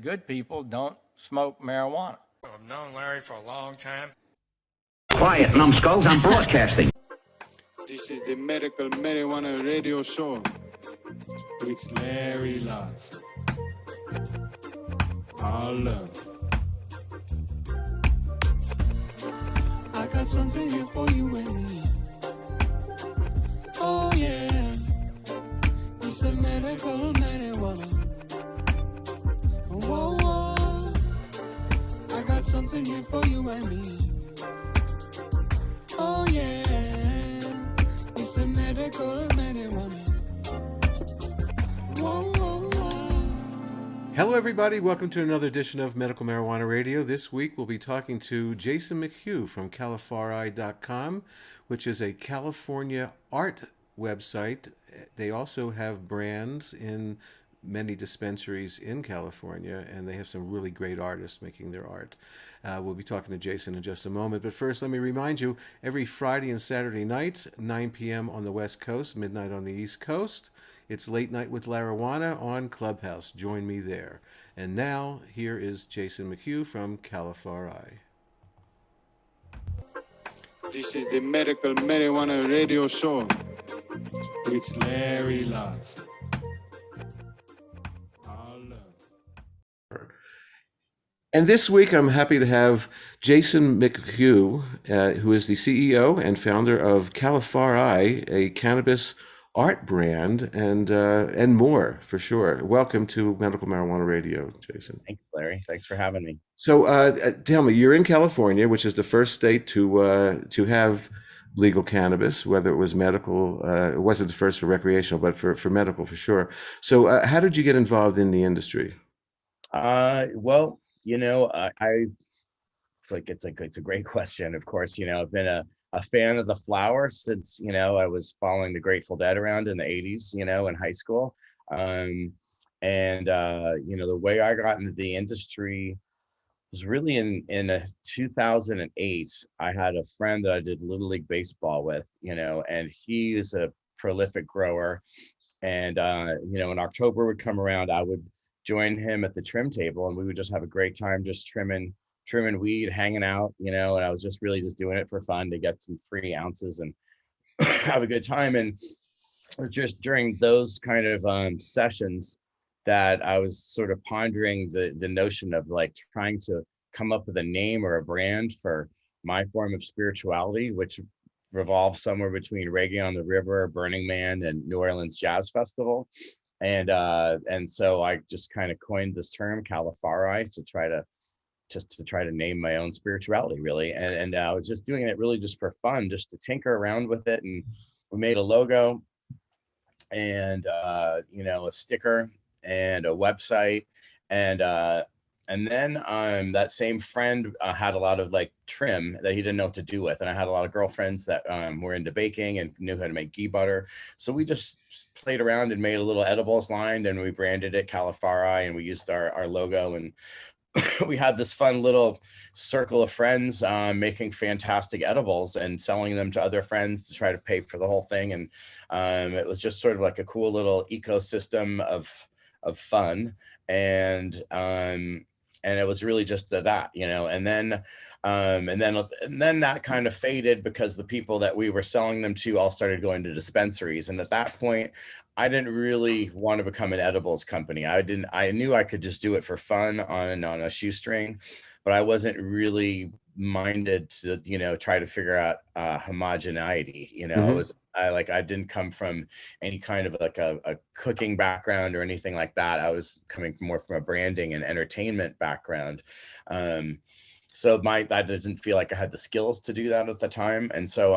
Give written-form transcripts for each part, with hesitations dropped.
good people don't smoke marijuana. I've known Larry for a long time. Quiet, numbskulls, I'm broadcasting. This is the Medical Marijuana Radio Show with Larry Love. All love. I got something here for you and me. Oh yeah, it's a medical marijuana. Whoa, whoa. I got something here for you and me. Oh yeah, it's a medical marijuana. Whoa, whoa, whoa. Hello everybody, welcome to another edition of Medical Marijuana Radio. This week we'll be talking to Jason McHugh from Califari.com, which is a California art website. They also have brands in many dispensaries in California, and they have some really great artists making their art. We'll be talking to Jason in just a moment, but first let me remind you, every Friday and Saturday nights, 9 p.m. on the West Coast, midnight on the East Coast, it's Late Night with Larawana on Clubhouse. Join me there. And now, here is Jason McHugh from Califari. This is the Medical Marijuana Radio Show with Larry Love. And this week, I'm happy to have Jason McHugh, who is the CEO and founder of Califari, a cannabis art brand, and more, for sure. Welcome to Medical Marijuana Radio, Jason. Thanks, Larry. Thanks for having me. So tell me, you're in California, which is the first state to have legal cannabis, whether it was medical. It wasn't the first for recreational, but for medical, for sure. So how did you get involved in the industry? Well, it's a great question. Of course, I've been a fan of the flower since, I was following the Grateful Dead around in the 80s, in high school. The way I got into the industry was really in 2008. I had a friend that I did Little League baseball with, and he is a prolific grower. And, when October would come around, I would join him at the trim table, and we would just have a great time just trimming weed, hanging out, and I was just really just doing it for fun to get some free ounces and have a good time. And just during those kind of sessions that I was sort of pondering the notion of like trying to come up with a name or a brand for my form of spirituality, which revolves somewhere between Reggae on the River, Burning Man, and New Orleans Jazz Festival. And so I just kind of coined this term Califari to try to name my own spirituality, really. And I was just doing it really just for fun, just to tinker around with it. And we made a logo and, a sticker and a website. And then that same friend had a lot of like trim that he didn't know what to do with. And I had a lot of girlfriends that were into baking and knew how to make ghee butter. So we just played around and made a little edibles line, and we branded it Califari, and we used our logo. And we had this fun little circle of friends making fantastic edibles and selling them to other friends to try to pay for the whole thing. And it was just sort of like a cool little ecosystem of fun. And it was really just that, and then that kind of faded because the people that we were selling them to all started going to dispensaries. And at that point, I didn't really want to become an edibles company. I knew I could just do it for fun on a shoestring, but I wasn't really minded to, try to figure out homogeneity. Mm-hmm. I didn't come from any kind of like a cooking background or anything like that. I was coming more from a branding and entertainment background. So I didn't feel like I had the skills to do that at the time. And so,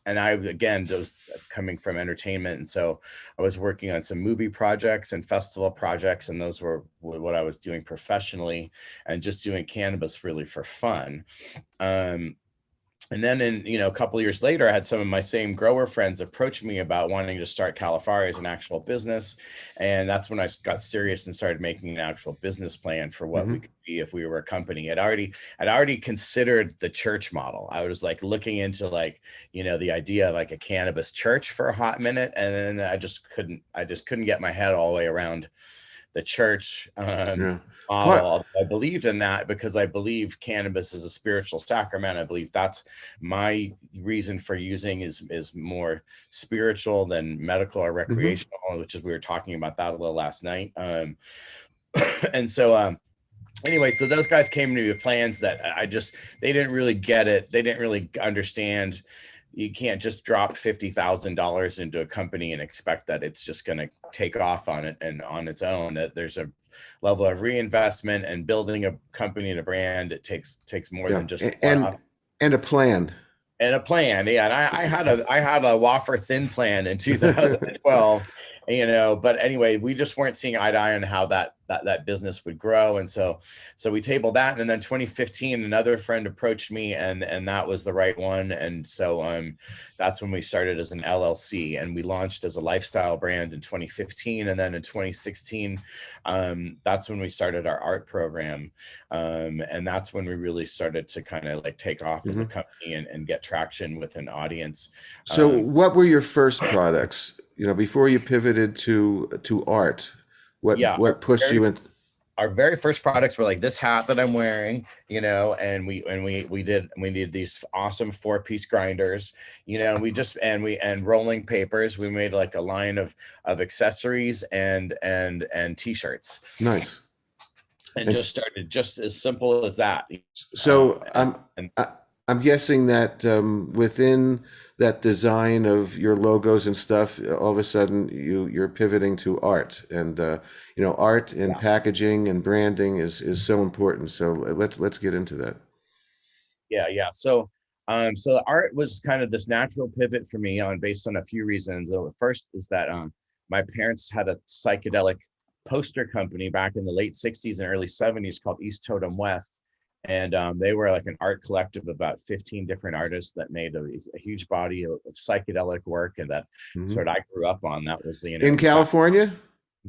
and I, again, was coming from entertainment. And so I was working on some movie projects and festival projects, and those were what I was doing professionally, and just doing cannabis really for fun. And then a couple of years later, I had some of my same grower friends approach me about wanting to start Califari as an actual business. And that's when I got serious and started making an actual business plan for what we could be if we were a company. I'd already considered the church model. I was like looking into the idea of like a cannabis church for a hot minute. And then I just couldn't get my head all the way around the church Yeah. model. Part, I believed in that because I believe cannabis is a spiritual sacrament. I believe that's my reason for using is more spiritual than medical or mhm. recreational, which is we were talking about that a little last night. And so anyway, so those guys came to me with plans that they didn't really get it. They didn't really understand. You can't just drop $50,000 into a company and expect that it's just going to take off on it and on its own. That there's a level of reinvestment, and building a company and a brand. It takes more Yeah. than just one And a plan. and a plan. Yeah, and I had a wafer thin plan in 2012, but anyway, we just weren't seeing eye to eye on how that business would grow. And so we tabled that. And then 2015, another friend approached me, and that was the right one. And so that's when we started as an LLC, and we launched as a lifestyle brand in 2015. And then in 2016, that's when we started our art program. And that's when we really started to kind of like take off as a company and get traction with an audience. So what were your first products, before you pivoted to art? What pushed you in? Our very first products were like this hat that I'm wearing, and we did these awesome 4-piece grinders, and rolling papers. We made like a line of accessories and t-shirts. Nice. And just started just as simple as that. So I'm guessing that within that design of your logos and stuff, all of a sudden you're pivoting to art, and art and packaging and branding is so important. So let's get into that. Yeah. So the art was kind of this natural pivot for me based on a few reasons. The first is that my parents had a psychedelic poster company back in the late 60s and early 70s called East Totem West. And they were like an art collective of about 15 different artists that made a huge body of psychedelic work, and that sort of I grew up on. That was the in California.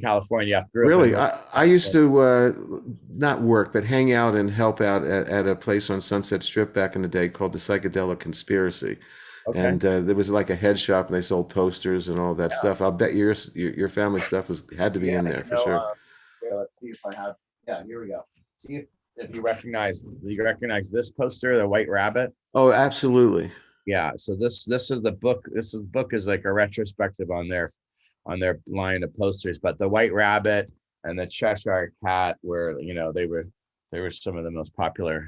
California. Really, I used to not work, but hang out and help out at a place on Sunset Strip back in the day called the Psychedelic Conspiracy. Okay. And there was like a head shop, and they sold posters and all that stuff. I'll bet your family stuff had to be in there for sure. Let's see if I have. Yeah, here we go. See if you recognize this poster, the White Rabbit. Oh, absolutely. Yeah. So this is the book. This book is like a retrospective on their line of posters. But the White Rabbit and the Cheshire Cat were, they were some of the most popular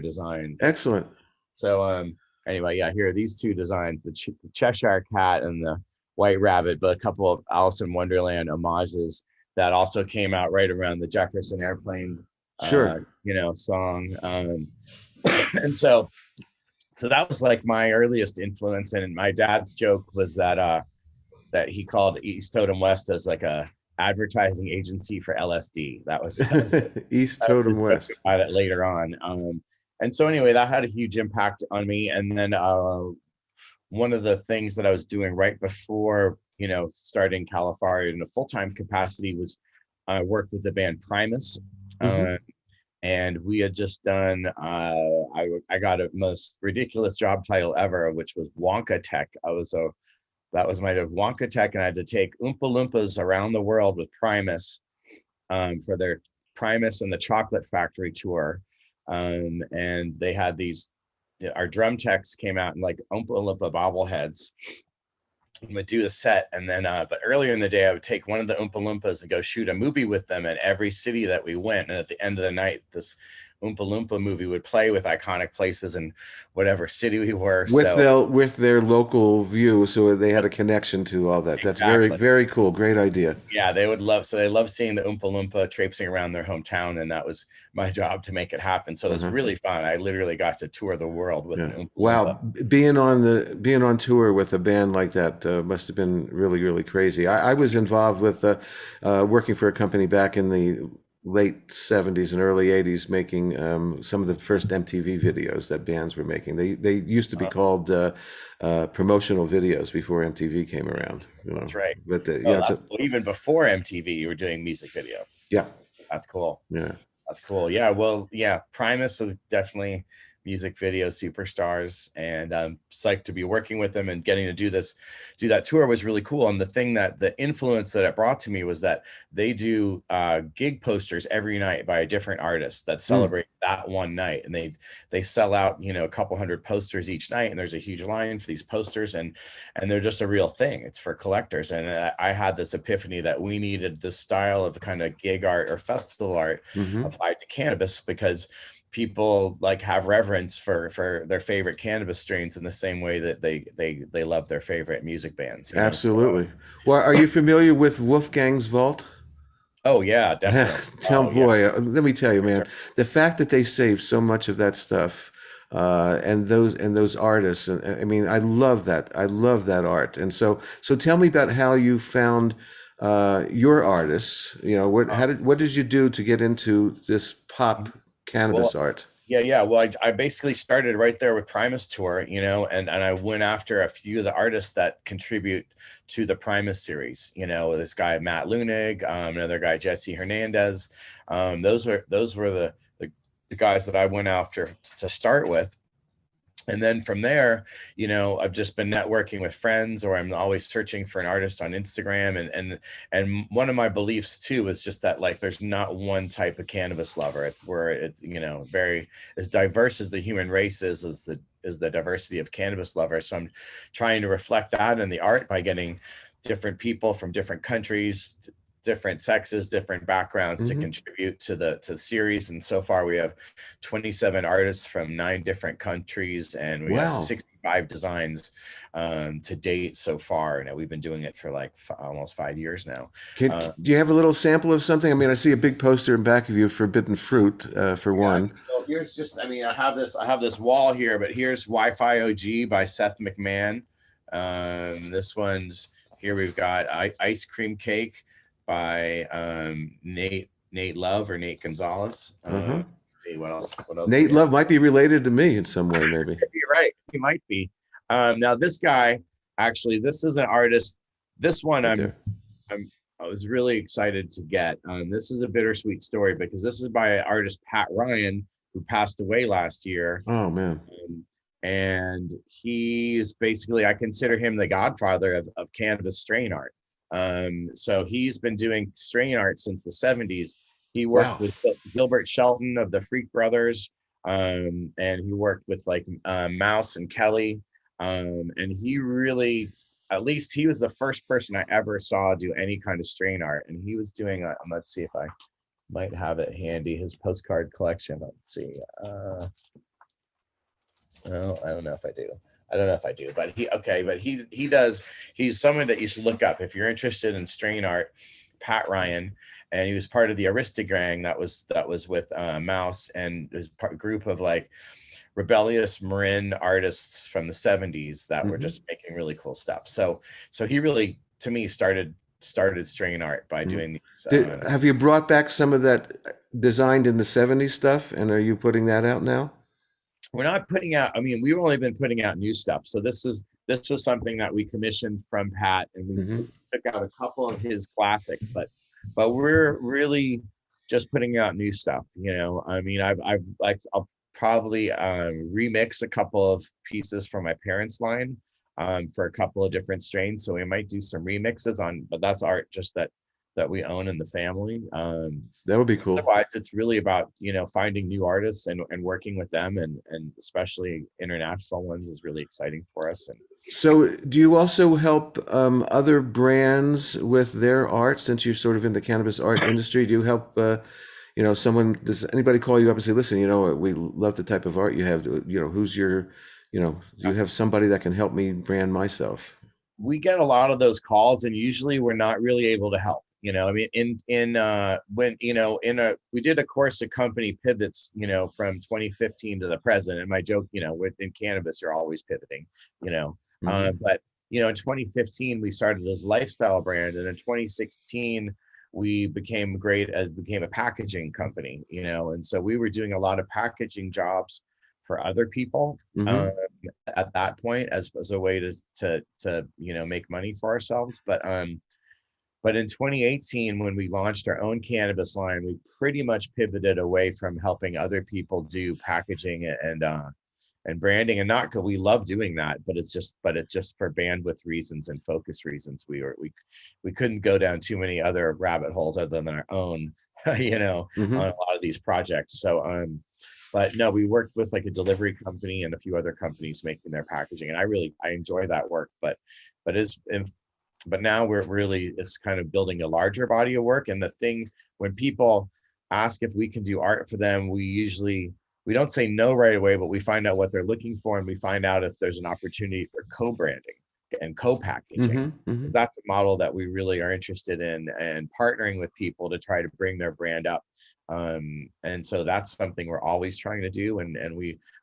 designs. Excellent. So anyway, yeah, here are these two designs, the Cheshire Cat and the White Rabbit, but a couple of Alice in Wonderland homages that also came out right around the Jefferson Airplane song. And so that was like my earliest influence. And my dad's joke was that he called East Totem West as like a advertising agency for LSD. That was East Totem West. By that later on. And so anyway, that had a huge impact on me. And then one of the things that I was doing right before, starting Califari in a full-time capacity was work with the band Primus. And we had just done, I got a most ridiculous job title ever, which was Wonka Tech. That was my Wonka Tech, and I had to take Oompa Loompas around the world with Primus for their Primus and the Chocolate Factory tour. And they had our drum techs came out in like Oompa Loompa bobbleheads and would do the set. And then, but earlier in the day, I would take one of the Oompa Loompas and go shoot a movie with them in every city that we went. And at the end of the night, this Oompa Loompa movie would play with iconic places in whatever city we were. With their local view, so they had a connection to all that. That's very, very cool. Great idea. Yeah, they love seeing the Oompa Loompa traipsing around their hometown, and that was my job to make it happen. So it was really fun. I literally got to tour the world with an Oompa Loompa. Wow, being on tour with a band like that must have been really, really crazy. I was involved with working for a company back in the late 70s and early 80s, making some of the first MTV videos that bands were making. They used to be called promotional videos before MTV came around. That's right. But even before MTV, you were doing music videos. Yeah. That's cool. Yeah. That's cool. Yeah. Well, yeah. Primus is definitely music video superstars, and I'm psyched to be working with them, and getting to do that tour was really cool. And the influence that it brought to me was that they do gig posters every night by a different artist that celebrate that one night, and they sell out, a couple hundred posters each night, and there's a huge line for these posters, and they're just a real thing. It's for collectors. And I had this epiphany that we needed this style of kind of gig art or festival art applied to cannabis, because people like have reverence for their favorite cannabis strains in the same way that they love their favorite music bands. Absolutely. Well, are you familiar with Wolfgang's Vault? Oh yeah, definitely. Let me tell you, man, the fact that they saved so much of that stuff, and those artists, and I mean, I love that art. And so tell me about how you found your artists. What did you do to get into this pop cannabis art? Yeah. Well, I basically started right there with Primus Tour, and I went after a few of the artists that contribute to the Primus series. This guy Matt Lunig, another guy Jesse Hernandez. Those were the guys that I went after to start with. And then from there, I've just been networking with friends, or I'm always searching for an artist on Instagram. And one of my beliefs too is just that, like, there's not one type of cannabis lover. It's very as diverse as the human race is the diversity of cannabis lovers. So I'm trying to reflect that in the art by getting different people from different countries, different sexes, different backgrounds to contribute to the series. And so far we have 27 artists from 9 different countries, and we have 65 designs to date so far. We've been doing it for like almost 5 years now. Do you have a little sample of something? I mean, I see a big poster in back of you, Forbidden Fruit, for one. So here's just, I have this wall here, but here's Wi-Fi OG by Seth McMahon. This one's here. We've got Ice Cream Cake by Nate Love or Nate Gonzalez. See what else. Nate Love might be related to me in some way, maybe. You're right. He might be. Now this guy, actually, this is an artist. This one I was really excited to get. This is a bittersweet story, because this is by artist Pat Ryan, who passed away last year. Oh man. And he is basically, I consider him the godfather of cannabis strain art. So he's been doing strain art since the 70s. He worked with Gilbert Shelton of the Freak Brothers, and he worked with like Mouse and Kelly, and he really, at least he was the first person I ever saw do any kind of strain art. And he was doing let's see if I might have it handy, his postcard collection. Let's see. No, I don't know if I do. But he's someone that you should look up if you're interested in strain art. Pat Ryan, and he was part of the Aristogang that was with Mouse, and his group of like rebellious Marin artists from the 70s that were just making really cool stuff. So he really, to me, started strain art by doing these. Have you brought back some of that designed in the 70s stuff, and are you putting that out now? We're not putting out, we've only been putting out new stuff. So this was something that we commissioned from Pat, and we took out a couple of his classics, but we're really just putting out new stuff. I'll probably remix a couple of pieces from my parents' line for a couple of different strains. So we might do some remixes but that's art just that we own in the family. That would be cool. Otherwise, it's really about, finding new artists and working with them, and especially international ones is really exciting for us. And so do you also help other brands with their art, since you're sort of in the cannabis art industry? Do you help, does anybody call you up and say, listen, we love the type of art you have, who's your, do you have somebody that can help me brand myself? We get a lot of those calls, and usually we're not really able to help. We did a course of company pivots, from 2015 to the present. And my joke, within cannabis, you're always pivoting, but in 2015, we started as a lifestyle brand. And in 2016, we became a packaging company, and so we were doing a lot of packaging jobs for other people at that point as a way to make money for ourselves. But But in 2018, when we launched our own cannabis line, we pretty much pivoted away from helping other people do packaging and branding, and not because we love doing that, but it's just for bandwidth reasons and focus reasons. We couldn't go down too many other rabbit holes other than our own, you know, Mm-hmm. on a lot of these projects. So but no, we worked with like a delivery company and a few other companies making their packaging, and I enjoy that work. But now it's kind of building a larger body of work. And the thing, when people ask if we can do art for them, we don't say no right away, but we find out what they're looking for, and we find out if there's an opportunity for co-branding and co-packaging. Mm-hmm. Mm-hmm. Because that's a model that we really are interested in, and partnering with people to try to bring their brand up. And so that's something we're always trying to do. And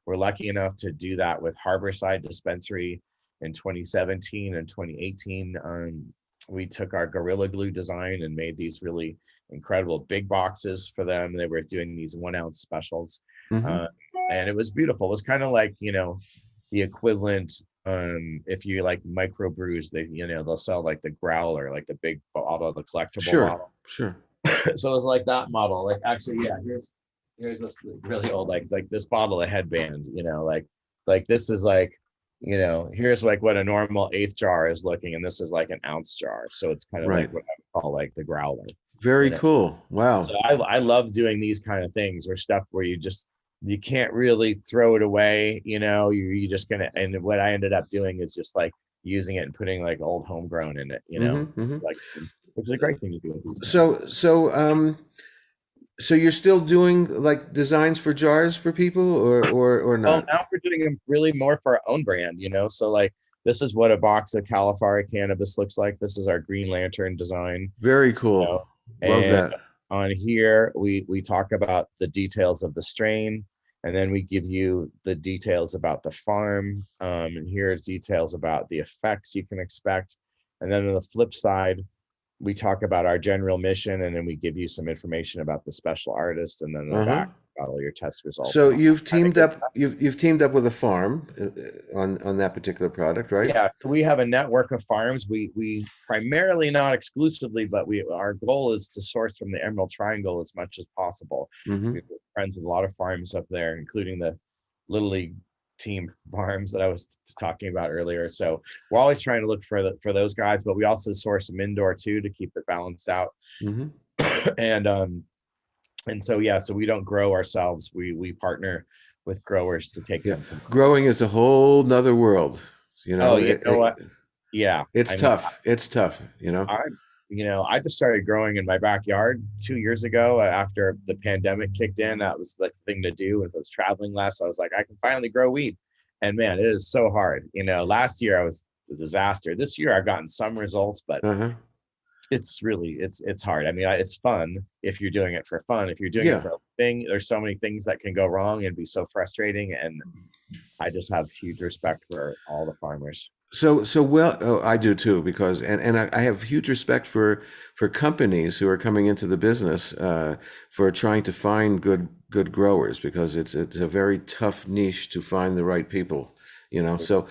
we're lucky enough to do that with Harborside Dispensary in 2017 and 2018. We took our Gorilla Glue design and made these really incredible big boxes for them. They were doing these 1 ounce specials. Mm-hmm. And it was beautiful. It was kind of like, you know, the equivalent, if you like microbrews, they'll sell like the growler, like the big bottle, the collectible Sure. bottle. Sure. So it was like that model. Like, actually, yeah, here's this really old, like this bottle of headband, you know, like this is like, you know, here's like what a normal 1/8 jar is looking, and this is like an ounce jar. So it's kind of Right. like what I would call like the growler. Very You know? cool. Wow. So I love doing these kind of things, or stuff where you can't really throw it away, you know, you just gonna, and what I ended up doing is just like using it and putting like old homegrown in it, you know, Mm-hmm. Mm-hmm. like, which is a great thing to do with these things. So you're still doing like designs for jars for people, or Well, not? now we're doing them really more for our own brand, you know. So like, this is what a box of Califari cannabis looks like. This is our Green Lantern design, Very you cool. know. Love And that. on here, we talk about the details of the strain, and then we give you the details about the farm. And here's details about the effects you can expect. And then on the flip side, we talk about our general mission, and then we give you some information about the special artist, and then in the Uh-huh. back about all your test results. So and all you've that kind of teamed good up stuff. you've teamed up with a farm on that particular product, right? Yeah, so we have a network of farms. We primarily, not exclusively, but our goal is to source from the Emerald Triangle as much as possible. Mm-hmm. We're friends with a lot of farms up there, including the Little League team farms that I was talking about earlier. So we're always trying to look for those guys, but we also source them indoor too to keep it balanced out. Mm-hmm. And so yeah, so we don't grow ourselves. We partner with growers to take Yeah. them. Growing is a whole nother world, you know. Oh, you know what? Yeah, It's I mean, tough. It's tough, you know. I just started growing in my backyard 2 years ago after the pandemic kicked in. That was the thing to do. If I was traveling less, I was like, I can finally grow weed. And man, it is so hard. You know, last year I was a disaster. This year I've gotten some results, but Uh-huh. it's really, it's hard. I mean, it's fun if you're doing it for fun. If you're doing Yeah. it for a thing, there's so many things that can go wrong and be so frustrating. And I just have huge respect for all the farmers. So well, oh, I do too, because I have huge respect for companies who are coming into the business for trying to find good growers, because it's a very tough niche to find the right people, you know. So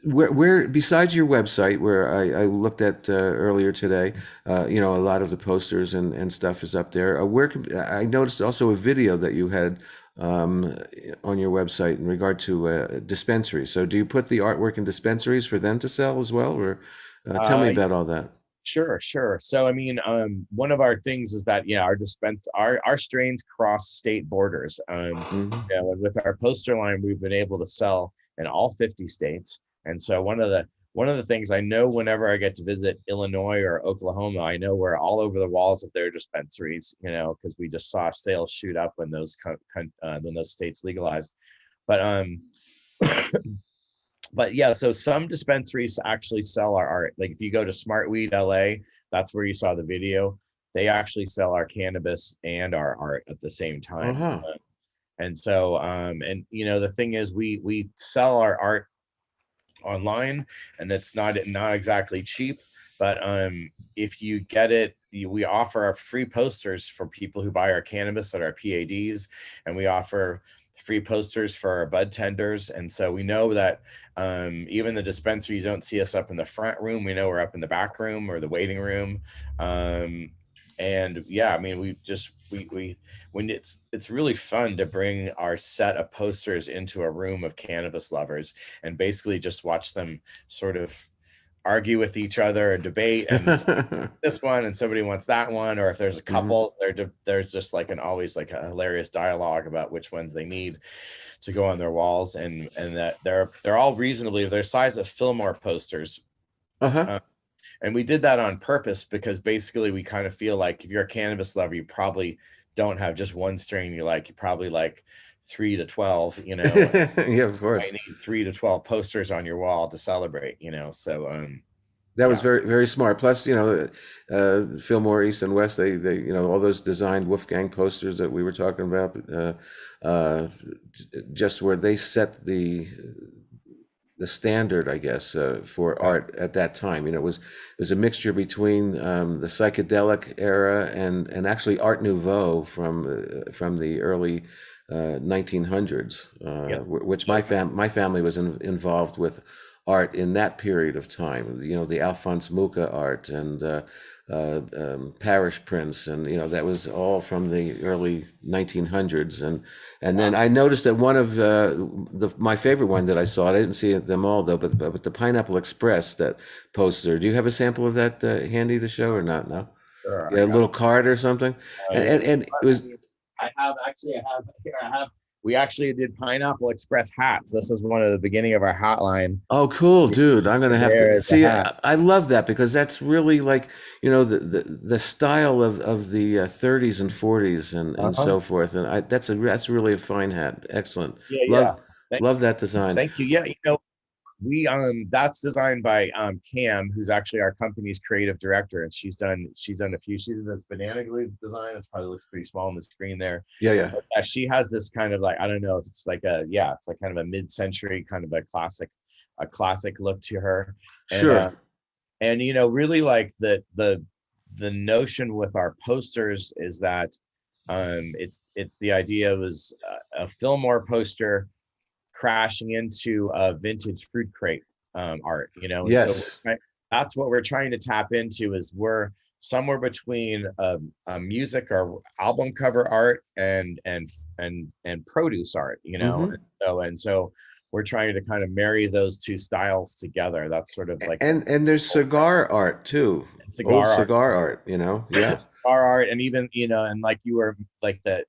where besides your website, where I looked at earlier today, you know, a lot of the posters and stuff is up there. I noticed also a video that you had on your website in regard to dispensaries. So do you put the artwork in dispensaries for them to sell as well, or tell me about all that? Sure. So I mean, one of our things is that, yeah, our strains cross state borders. Mhm. You know, and with our poster line, we've been able to sell in all 50 states. And so one of the things I know, whenever I get to visit Illinois or Oklahoma, I know we're all over the walls of their dispensaries, you know, because we just saw sales shoot up when those states legalized. But but yeah, so some dispensaries actually sell our art. Like if you go to Smart Weed LA, that's where you saw the video. They actually sell our cannabis and our art at the same time. Uh-huh. And so, and you know, the thing is, we sell our art online, and it's not exactly cheap. But if you get it, we offer our free posters for people who buy our cannabis at our PADs, and we offer free posters for our bud tenders. And so we know that even the dispensaries don't see us up in the front room. We know we're up in the back room or the waiting room. And yeah, I mean, we when it's really fun to bring our set of posters into a room of cannabis lovers and basically just watch them sort of argue with each other or debate, and this one and somebody wants that one, or if there's a couple, there's just like always like a hilarious dialogue about which ones they need to go on their walls, and that they're all reasonably their size of Fillmore posters. And we did that on purpose because basically we kind of feel like if you're a cannabis lover, you probably don't have just one strain you like. You probably like 3 to 12, you know. Yeah, of course. I need 3 to 12 posters on your wall to celebrate, you know. So that was very, very smart. Plus, you know, Fillmore East and West, they, you know, all those designed Wolfgang posters that we were talking about, just where they set the standard, I guess, for art at that time. You know, it was a mixture between the psychedelic era and actually Art Nouveau from the early 1900s, which my family was involved with art in that period of time. You know, the Alphonse Mucha art and parish prints, and you know, that was all from the early 1900s. And then I noticed that one of my favorite one that I saw, I didn't see them all though, but the Pineapple Express, that poster. Do you have a sample of that handy to show or not? No. Sure, Yeah, a little card or something. And it was. I have here. We actually did Pineapple Express hats. This is one of the beginning of our hat line. Oh, cool, dude. I'm gonna have to see. hat. I love that because that's really like, you know, the style of the 30s and 40s and so forth. And that's really a fine hat. Excellent. Love that design. Thank you. Yeah, you know, we that's designed by Cam, who's actually our company's creative director, and she's done a few. She did this banana glue design. It probably looks pretty small on the screen there. Yeah. But, she has this kind of like, I don't know if it's like it's like kind of a mid-century kind of a classic look to her. And, Sure. And you know, really like the notion with our posters is that it's the idea was a Fillmore poster crashing into a vintage fruit crate art, you know. Yes. So that's what we're trying to tap into, is we're somewhere between a music or album cover art and produce art, you know. And so we're trying to kind of marry those two styles together. That's sort of like and there's cigar art too. Old cigar art, you know. Yeah. Cigar art, and even, you know, and like you were like the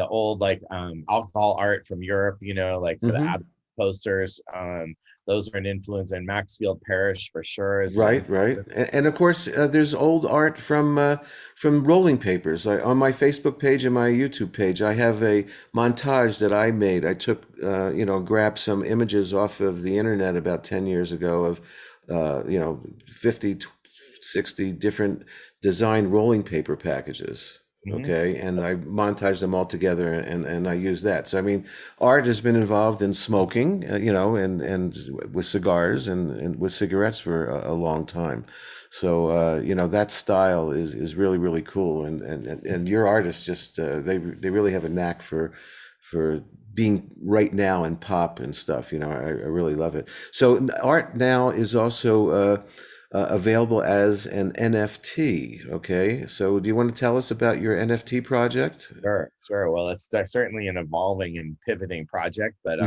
old like alcohol art from Europe, you know, like for the ad posters. Those are an influence, and Maxfield Parrish for sure is right. And of course, there's old art from rolling papers. On my Facebook page and my YouTube page, I have a montage that I made. I took, you know, grabbed some images off of the internet about 10 years ago of, you know, 50, 60 different design rolling paper packages. Okay, and I montaged them all together, and I use that. So I mean, art has been involved in smoking, you know, and with cigars and with cigarettes for a long time. So you know, that style is really, really cool, and your artists just they really have a knack for being right now in pop and stuff. You know, I really love it. So art now is also available as an NFT. Okay, so do you want to tell us about your NFT project? Sure. Well, it's certainly an evolving and pivoting project, but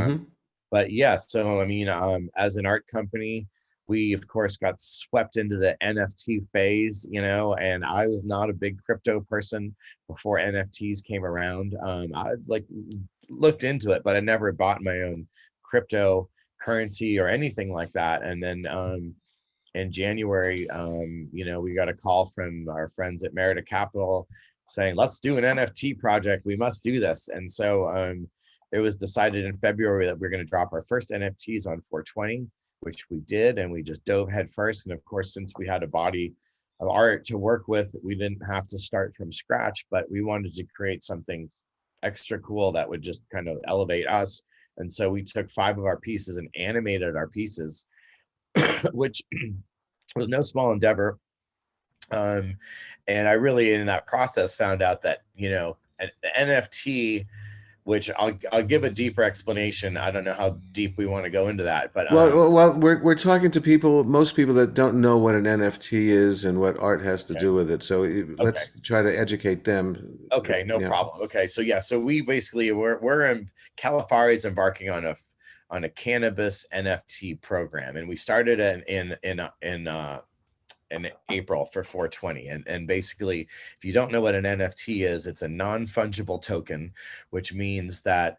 yeah. So I mean, as an art company, we of course got swept into the NFT phase, you know, and I was not a big crypto person before NFTs came around. I like looked into it, but I never bought my own cryptocurrency or anything like that. And then in January, you know, we got a call from our friends at Merida Capital saying, let's do an NFT project. We must do this. And so it was decided in February that we're going to drop our first NFTs on 420, which we did. And we just dove head first. And of course, since we had a body of art to work with, we didn't have to start from scratch, but we wanted to create something extra cool that would just kind of elevate us. And so we took 5 of our pieces and animated our pieces, which was no small endeavor. And I really, in that process, found out that, you know, the NFT which I'll give a deeper explanation. I don't know how deep we want to go into that, but We're talking to most people that don't know what an NFT is and what art has to okay. do with it. So let's try to educate them. Okay, no Yeah. problem. Okay, so yeah, so we basically we're in Califari is embarking on a cannabis NFT program, and we started in April for 420. And basically, if you don't know what an NFT is, it's a non-fungible token, which means that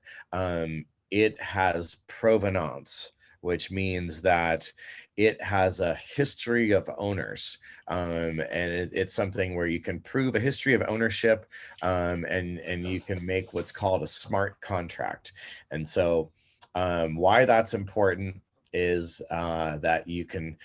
it has provenance, which means that it has a history of owners. And it's something where you can prove a history of ownership, and you can make what's called a smart contract. And so why that's important is that you can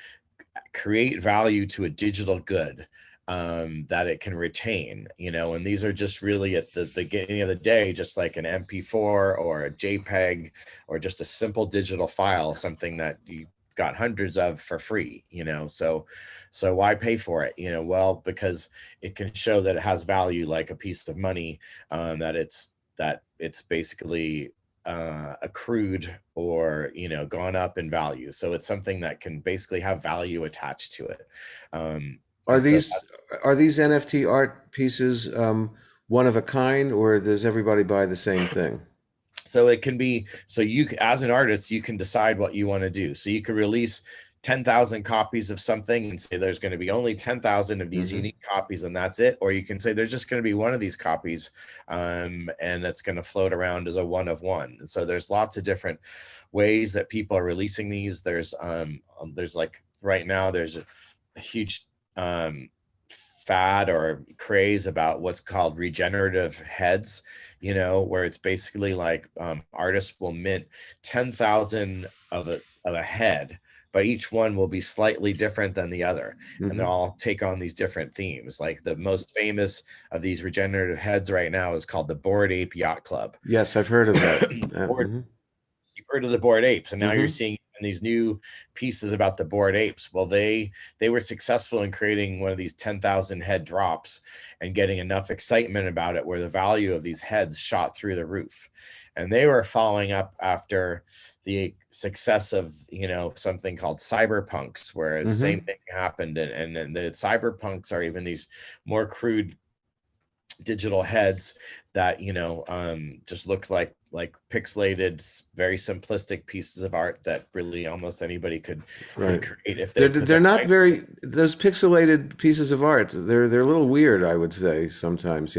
create value to a digital good that it can retain, and these are just really at the beginning of the day, just like an MP4 or a JPEG or just a simple digital file, something that you got hundreds of for free, so why pay for it? Well, because it can show that it has value, like a piece of money, that it's basically accrued or gone up in value. So it's something that can basically have value attached to it. Are these NFT art pieces one of a kind, or does everybody buy the same thing? So it can be, so you as an artist, you can decide what you want to do. So you could release 10,000 copies of something and say there's going to be only 10,000 of these unique copies, and that's it. Or you can say there's just going to be one of these copies, and it's going to float around as a one of one. And so there's lots of different ways that people are releasing these. There's like right now there's a huge fad or craze about what's called regenerative heads, where it's basically like artists will mint 10,000 of a head, but each one will be slightly different than the other. And they'll all take on these different themes. Like the most famous of these regenerative heads right now is called the Bored Ape Yacht Club. Yes, I've heard of that. You've heard of the Bored Apes, and now you're seeing these new pieces about the Bored Apes. Well, they were successful in creating one of these 10,000 head drops and getting enough excitement about it where the value of these heads shot through the roof. And they were following up after the success of something called cyberpunks, where the same thing happened, and the cyberpunks are even these more crude digital heads that just looks like pixelated, very simplistic pieces of art that really almost anybody could create if they're not very, those pixelated pieces of art, they're a little weird, I would say, sometimes,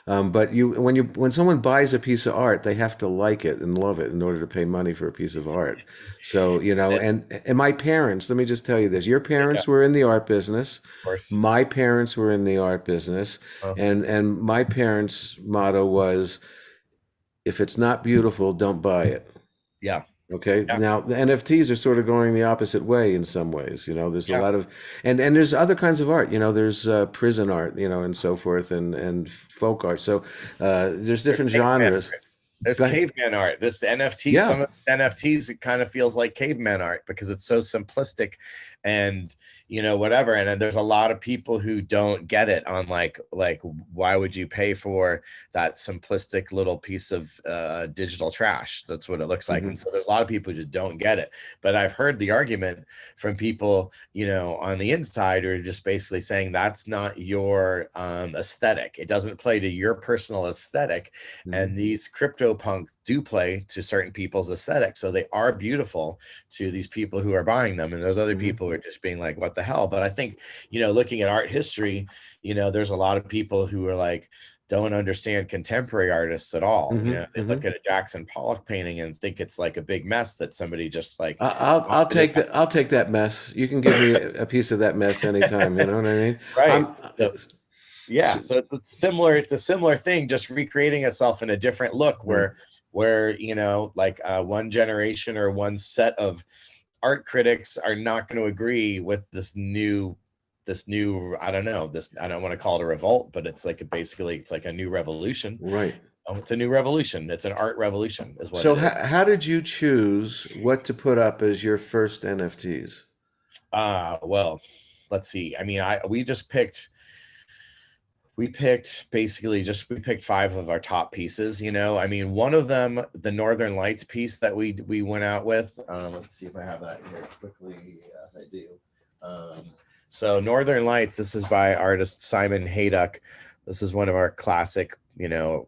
but when someone buys a piece of art, they have to like it and love it in order to pay money for a piece of art. So and my parents, let me just tell you this, your parents were in the art business, of course. My parents were in the art business, and my parents' motto was, if it's not beautiful, don't buy it. Yeah. Okay. Yeah. Now the NFTs are sort of going the opposite way in some ways. There's a lot of, and there's other kinds of art. There's prison art, and so forth, and folk art. So there's different genres. There's caveman art. This NFT, some of the NFTs, it kind of feels like caveman art because it's so simplistic and whatever. And there's a lot of people who don't get it on like why would you pay for that simplistic little piece of digital trash? That's what it looks like. And so there's a lot of people who just don't get it. But I've heard the argument from people on the inside who are just basically saying that's not your aesthetic. It doesn't play to your personal aesthetic. And these crypto punks do play to certain people's aesthetic, so they are beautiful to these people who are buying them, and there's other people who are just being like, what the hell? But I think looking at art history, there's a lot of people who are like don't understand contemporary artists at all. They look at a Jackson Pollock painting and think it's like a big mess that somebody just like I'll take that mess. You can give me a piece of that mess anytime. You know what I mean? Right. So it's a similar thing, just recreating itself in a different look where like one generation or one set of art critics are not going to agree with this new I don't want to call it a revolt, but it's like it's like a new revolution. Right. It's a new revolution. It's an art revolution is what. So how did you choose what to put up as your first NFTs? Well, let's see. I mean, we we picked five of our top pieces. I mean, one of them, the Northern Lights piece that we went out with. Let's see if I have that here quickly. Yes, I do. So Northern Lights, this is by artist Simon Hayduck. This is one of our classic,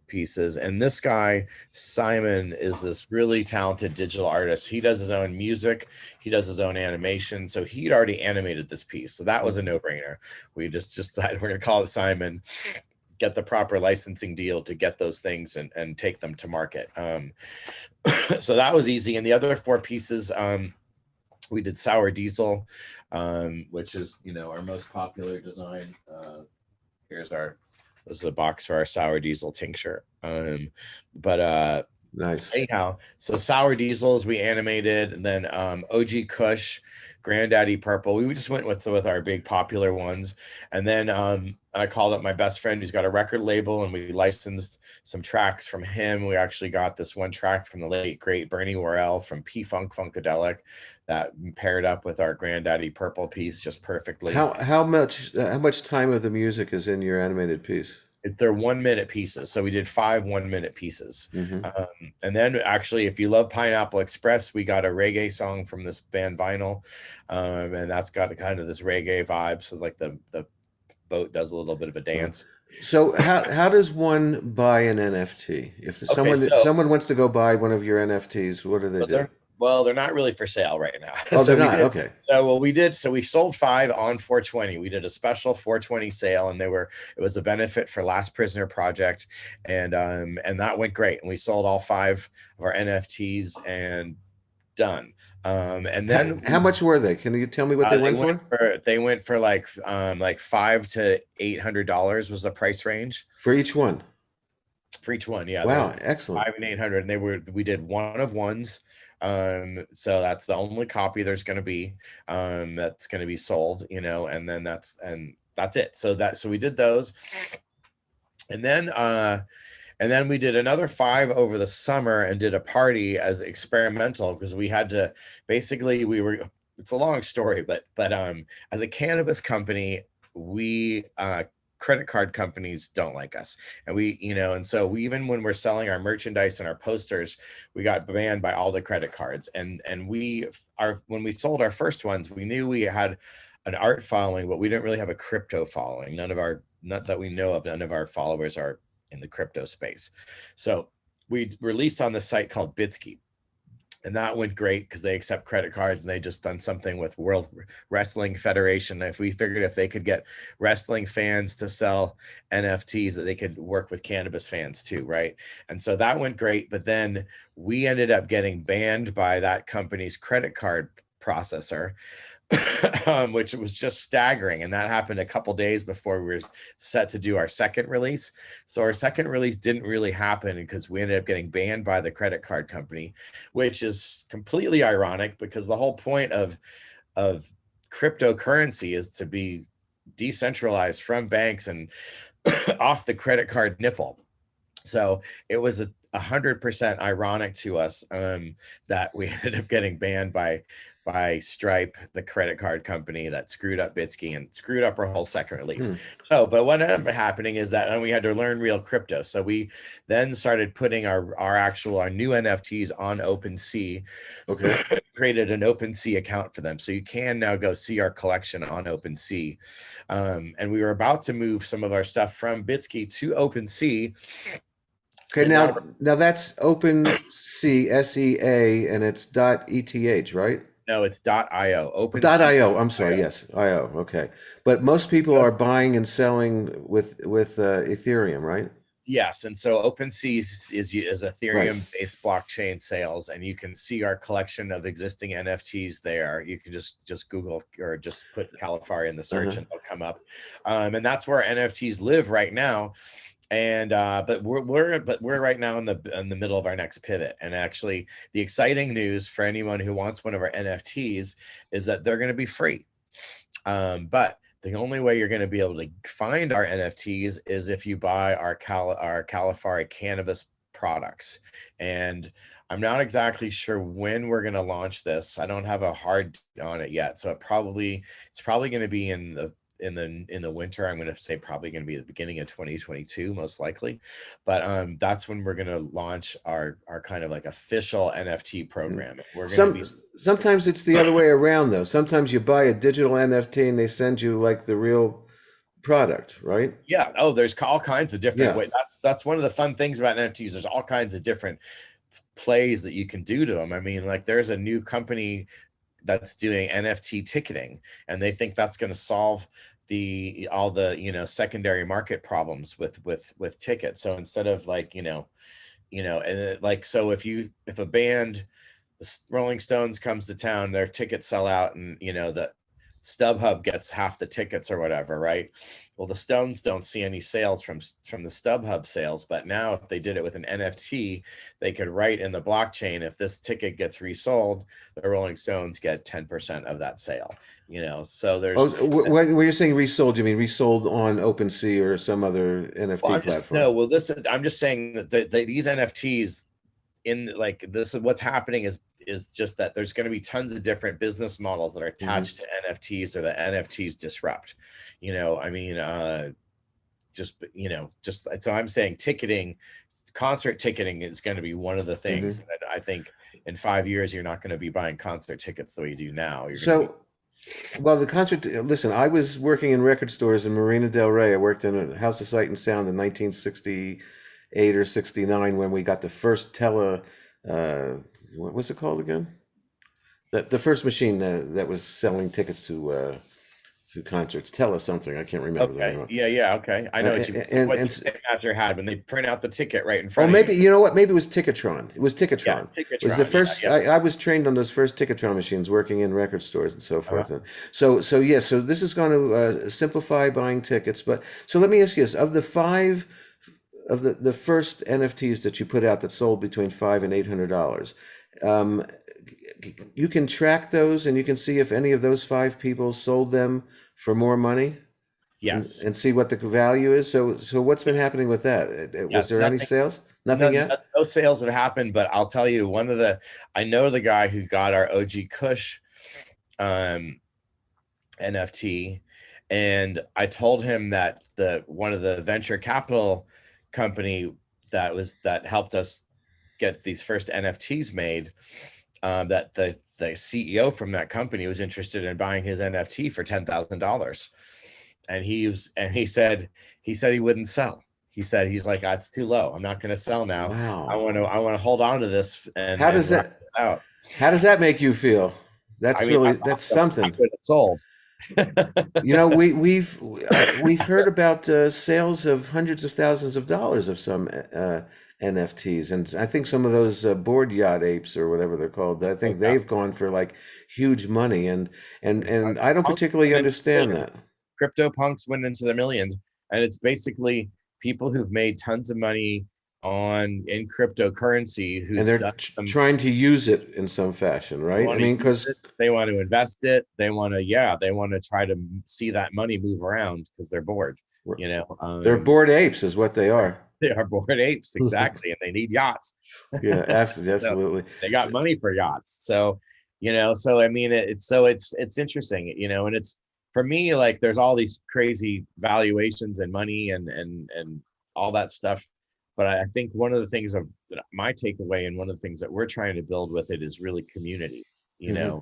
pieces. And this guy, Simon, is this really talented digital artist. He does his own music. He does his own animation. So he'd already animated this piece. So that was a no-brainer. We just decided we're going to call it Simon, get the proper licensing deal to get those things and take them to market. So that was easy. And the other four pieces, we did Sour Diesel, which is, our most popular design. This is a box for our Sour Diesel tincture. Nice. Anyhow, so Sour Diesels we animated, and then OG Kush, Granddaddy Purple. We just went with our big popular ones, and then I called up my best friend who's got a record label, and we licensed some tracks from him. We actually got this one track from the late great Bernie Worrell from P-Funk Funkadelic that paired up with our Granddaddy Purple piece just perfectly. How much time of the music is in your animated piece? They're 1 minute pieces. So we did 5 1-minute pieces. Mm-hmm. And then actually, if you love Pineapple Express, we got a reggae song from this band Vinyl. And that's got kind of this reggae vibe. So like the boat does a little bit of a dance. So how does one buy an NFT? If someone wants to go buy one of your NFTs, what do they do? Well, they're not really for sale right now. Oh, they're not? Okay. So we sold 5 on 420. We did a special 420 sale, and it was a benefit for Last Prisoner Project, and that went great. And we sold all 5 of our NFTs and done. And then how much were they? Can you tell me what they went for? They went for like $500 to $800 was the price range for each one. For each one, yeah. Wow, excellent. 5 and 800, and we did one of ones. So that's the only copy there's going to be that's going to be sold, and then that's it. So we did those, and then we did another 5 over the summer and did a party as experimental, because we had to basically it's a long story, but as a cannabis company, we credit card companies don't like us, and and so we, even when we're selling our merchandise and our posters, we got banned by all the credit cards. And when we sold our first ones, we knew we had an art following, but we didn't really have a crypto following. Not that we know of, none of our followers are in the crypto space. So we released on the site called Bitsky. And that went great because they accept credit cards, and they just done something with World Wrestling Federation. If we figured if they could get wrestling fans to sell NFTs, that they could work with cannabis fans too, right? And so that went great. But then we ended up getting banned by that company's credit card processor, which was just staggering. And that happened a couple days before we were set to do our second release. So our second release didn't really happen because we ended up getting banned by the credit card company, which is completely ironic, because the whole point of cryptocurrency is to be decentralized from banks and off the credit card nipple. So it was 100% ironic to us that we ended up getting banned by Stripe, the credit card company that screwed up Bitsky and screwed up our whole second release. But what ended up happening is that we had to learn real crypto. So we then started putting our new NFTs on OpenSea. Okay. Created an OpenSea account for them. So you can now go see our collection on OpenSea. And we were about to move some of our stuff from Bitsky to OpenSea. Okay, now that's OpenSea, SEA, and it's .eth, right? No, it's .io. .io. I'm sorry. Yes, IO. Okay, but most people are buying and selling with Ethereum, right? Yes, and so OpenSea is Ethereum-based blockchain sales, and you can see our collection of existing NFTs there. You can just Google or just put Califari in the search, and they'll come up. And that's where NFTs live right now. And but we're right now in the middle of our next pivot. And actually, the exciting news for anyone who wants one of our NFTs is that they're going to be free. But the only way you're going to be able to find our NFTs is if you buy our Califari cannabis products. And I'm not exactly sure when we're going to launch this. I don't have a hard date on it yet. So it's probably going to be in the in the winter. I'm going to say probably going to be the beginning of 2022, most likely. But that's when we're going to launch our kind of like official NFT program. We're going to be Sometimes it's the other way around though. Sometimes you buy a digital NFT and they send you like the real product, right? yeah. Oh, there's all kinds of different Yeah. ways. That's one of the fun things about NFTs. There's all kinds of different plays that you can do to them. I mean, like there's a new company that's doing NFT ticketing, and they think that's going to solve all the secondary market problems with tickets. So instead of like and like, so if a band, the Rolling Stones, comes to town, their tickets sell out, and the StubHub gets half the tickets or whatever, right? Well, the Stones don't see any sales from the StubHub sales, but now if they did it with an NFT, they could write in the blockchain, if this ticket gets resold, the Rolling Stones get 10% of that sale. So there's when you're saying resold, you mean resold on OpenSea or some other NFT platform? I'm just saying that these NFTs, this is what's happening is just that there's going to be tons of different business models that are attached to NFTs, or the NFTs disrupt. I mean, so I'm saying concert ticketing is going to be one of the things that I think in 5 years you're not going to be buying concert tickets the way you do now. Well, the concert. Listen, I was working in record stores in Marina Del Rey. I worked in a House of Sight and Sound in 1968 or 69 when we got the first what was it called again? The first machine that was selling tickets to concerts. Tele something. I can't remember the name of it. Yeah. Okay. I know what Ticketmaster had when they print out the ticket right in front. Oh, maybe you know what? Maybe it was Ticketron. It was Ticketron. Yeah, Ticketron. It was the first. Yeah. I was trained on those first Ticketron machines, working in record stores and so forth. And so this is going to simplify buying tickets. But so let me ask you this: of the five of the first NFTs that you put out that sold between $500 and $800, you can track those and you can see if any of those 5 people sold them for more money. Yes. And see what the value is. So what's been happening with that? Was there any sales? Nothing yet? No sales have happened, but I'll tell you, I know the guy who got our OG Kush NFT, and I told him that one of the venture capital company that helped us get these first NFTs made, that the CEO from that company was interested in buying his NFT for $10,000. And he said he wouldn't sell. He's like, that's too low. I'm not going to sell now. Wow. I want to hold on to this. And how does that make you feel? That's that's something. I could have sold. We've heard about sales of hundreds of thousands of dollars of some NFTs, and I think some of those board yacht apes or whatever they're called, I think they've gone for like huge money, and I don't particularly understand that. CryptoPunks went into the millions, and it's basically people who've made tons of money in cryptocurrency, and they're trying to use it in some fashion, right? I mean, because they want to invest it, they want to try to see that money move around because they're bored. They're bored apes, is what they are. They are bored apes, exactly, and they need yachts. Yeah, absolutely. So they got money for yachts, so I mean, it's interesting, and it's, for me, like, there's all these crazy valuations and money and all that stuff. But I think one of the things of my takeaway, and one of the things that we're trying to build with it, is really community, and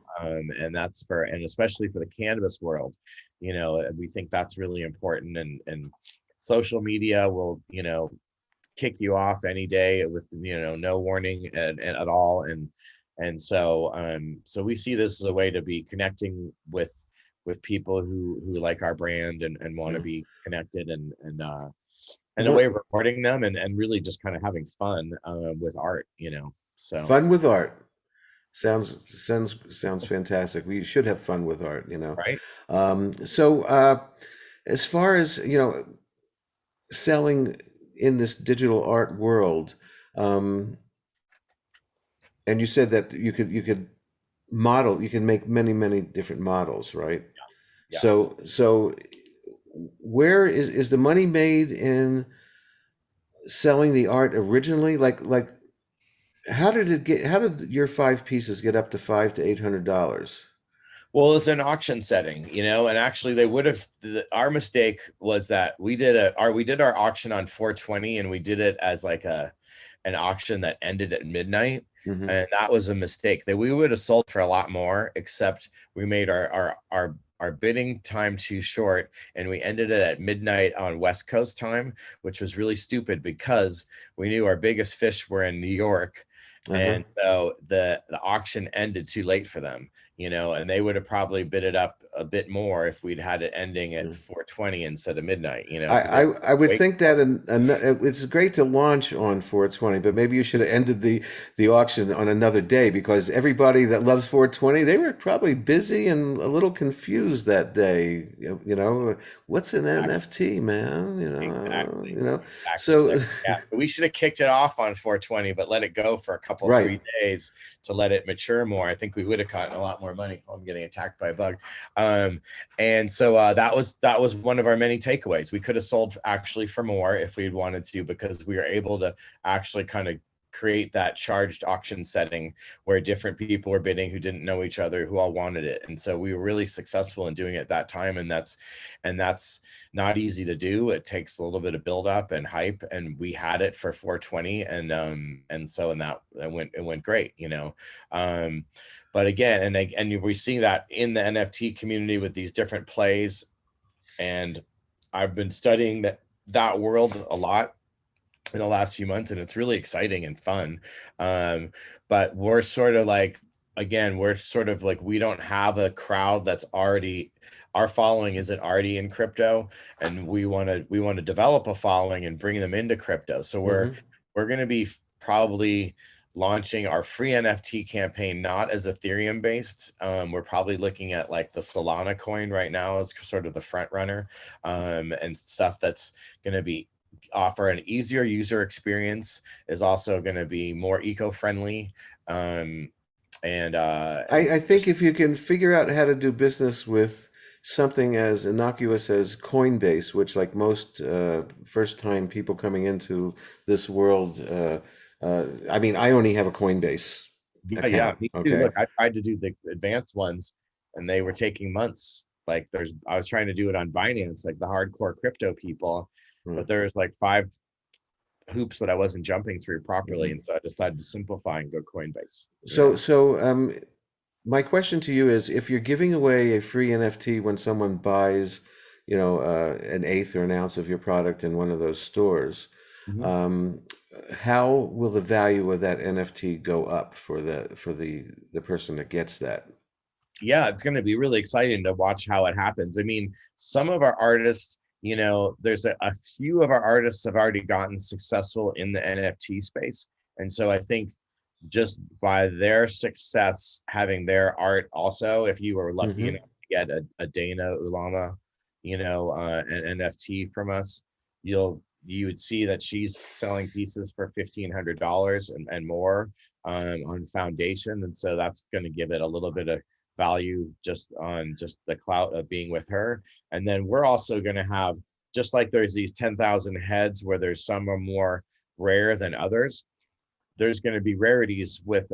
that's and especially for the cannabis world, we think that's really important. And social media will, kick you off any day with, no warning at all. And so we see this as a way to be connecting with people who like our brand and want to be connected, and a way of recording them and really just kind of having fun with art, so fun with art sounds fantastic. We should have fun with art, right. So as far as selling in this digital art world, and you said that you could model, you can make many different models, right? Yes. So where is the money made in selling the art originally? Like how did your 5 pieces get up to $500 to $800? Well, it's an auction setting, and actually they would have. Our mistake was that we did our auction on 420, and we did it as like an auction that ended at midnight, Mm-hmm. and that was a mistake. That we would have sold for a lot more, except we made our bidding time too short, and we ended it at midnight on West Coast time, which was really stupid because we knew our biggest fish were in New York. Uh-huh. And so the auction ended too late for them, and they would have probably bid it up a bit more if we'd had it ending at 420 instead of midnight, I would think that it's great to launch on 420, but maybe you should have ended the auction on another day, because everybody that loves 420, they were probably busy and a little confused that day. What's an NFT, man? Exactly. Exactly. So Yeah, we should have kicked it off on 420, but let it go for a couple, right. 3 days to let it mature more. I think we would have gotten a lot more money. Oh, I'm getting attacked by a bug. And so that was one of our many takeaways. We could have sold actually for more if we'd wanted to, because we were able to actually kind of create that charged auction setting where different people were bidding who didn't know each other, who all wanted it. And so we were really successful in doing it at that time. And that's not easy to do. It takes a little bit of build up and hype, and we had it for 420. And so it went great, but again, and we see that in the NFT community with these different plays. And I've been studying that world a lot in the last few months, and it's really exciting and fun. But we're sort of like, we don't have a crowd that's already, our following isn't already in crypto, and we want to develop a following and bring them into crypto. So we're going to be probably launching our free NFT campaign not as Ethereum based. We're probably looking at like the Solana coin right now as sort of the front runner, and stuff that's going to be offer an easier user experience, is also going to be more eco-friendly. I think if you can figure out how to do business with something as innocuous as Coinbase, which, like most first-time people coming into this world, I mean, I only have a Coinbase account. Yeah, me too. Okay. Look, I tried to do the advanced ones, and they were taking months. Like I was trying to do it on Binance, like the hardcore crypto people, but there's like 5 hoops that I wasn't jumping through properly, and so I decided to simplify and go Coinbase. So my question to you is, if you're giving away a free NFT when someone buys, an eighth or an ounce of your product in one of those stores, how will the value of that NFT go up for the person that gets that? Yeah, it's going to be really exciting to watch how it happens. I mean, some of our artists, there's a few of our artists have already gotten successful in the NFT space. And so I think just by their success, having their art also, if you were lucky enough to get a Dana Ulama, an NFT from us, you would see that she's selling pieces for $1,500 and more on foundation. And so that's going to give it a little bit of value just on the clout of being with her. And then we're also going to have, just like there's these 10,000 heads where there's some are more rare than others, there's going to be rarities with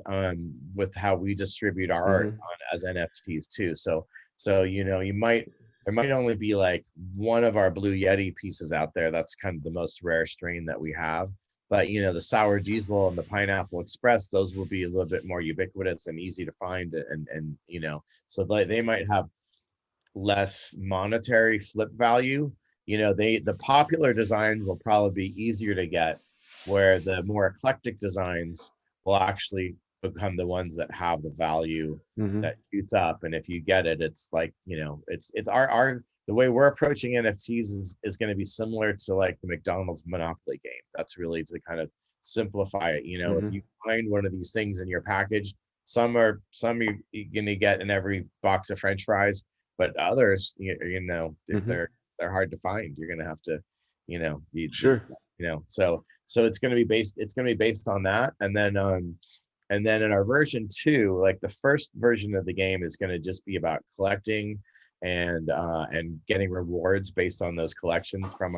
how we distribute our art as NFTs too. So there might only be like one of our Blue Yeti pieces out there that's kind of the most rare strain that we have. But the Sour Diesel and the Pineapple Express, those will be a little bit more ubiquitous and easy to find, and so they might have less monetary flip value. The popular designs will probably be easier to get, where the more eclectic designs will actually become the ones that have the value that shoots up. And if you get it, it's like, it's our the way we're approaching NFTs is going to be similar to like the McDonald's Monopoly game. That's really to kind of simplify it. If you find one of these things in your package, some you're going to get in every box of French fries, but others, they're hard to find. You're going to have to, so it's going to be based on that. And then in our version 2, like the first version of the game is going to just be about collecting and getting rewards based on those collections from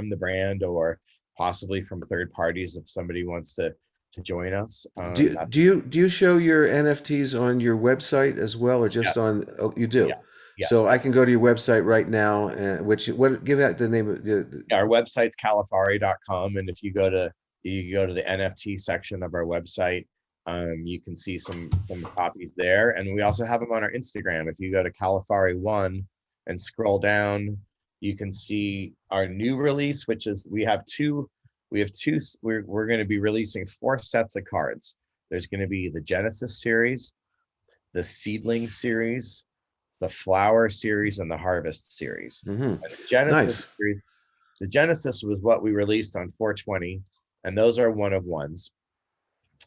the brand, or possibly from third parties if somebody wants to join us. Do you show your NFTs on your website as well, or just Yes. on? Oh, you do. Yeah. Yes. So I can go to your website right now, give out the name of Our website's Califari.com, and if you go to the NFT section of our website, you can see some copies there, and we also have them on our Instagram. If you go to Califari1 and scroll down, you can see our new release, which is we're going to be releasing 4 sets of cards. There's going to be the Genesis series, the Seedling series, the Flower series, and the Harvest series. Mm-hmm. And the Genesis Nice. series, the Genesis was what we released on 420, and those are one of ones.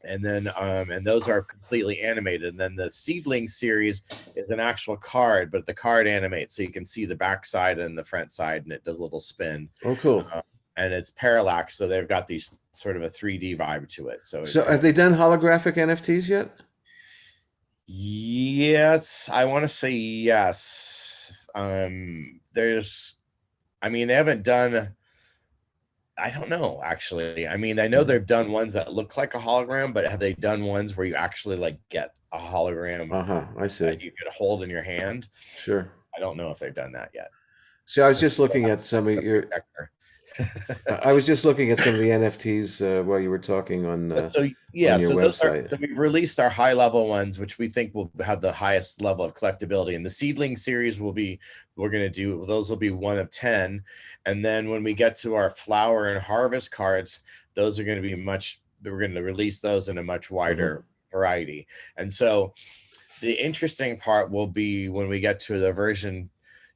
And then and those are completely animated. And then the Seedling series is an actual card, but the card animates, so you can see the back side and the front side, and it does a little spin. Oh, cool. And it's parallax, so they've got these sort of a 3D vibe to it. So have they done holographic NFTs yet? Yes, I want to say yes. They haven't done, I don't know, actually. I mean, I know they've done ones that look like a hologram, but have they done ones where you actually like get a hologram I see. that you could hold in your hand? Sure. I don't know if they've done that yet. So I was just looking at some of your. I was just looking at some of the NFTs while you were talking on. On your website. So we've released our high level ones, which we think will have the highest level of collectability. And the Seedling series those will be 1 of 10. And then when we get to our Flower and Harvest cards, those are going to be we're going to release those in a much wider variety. And so the interesting part will be when we get to the version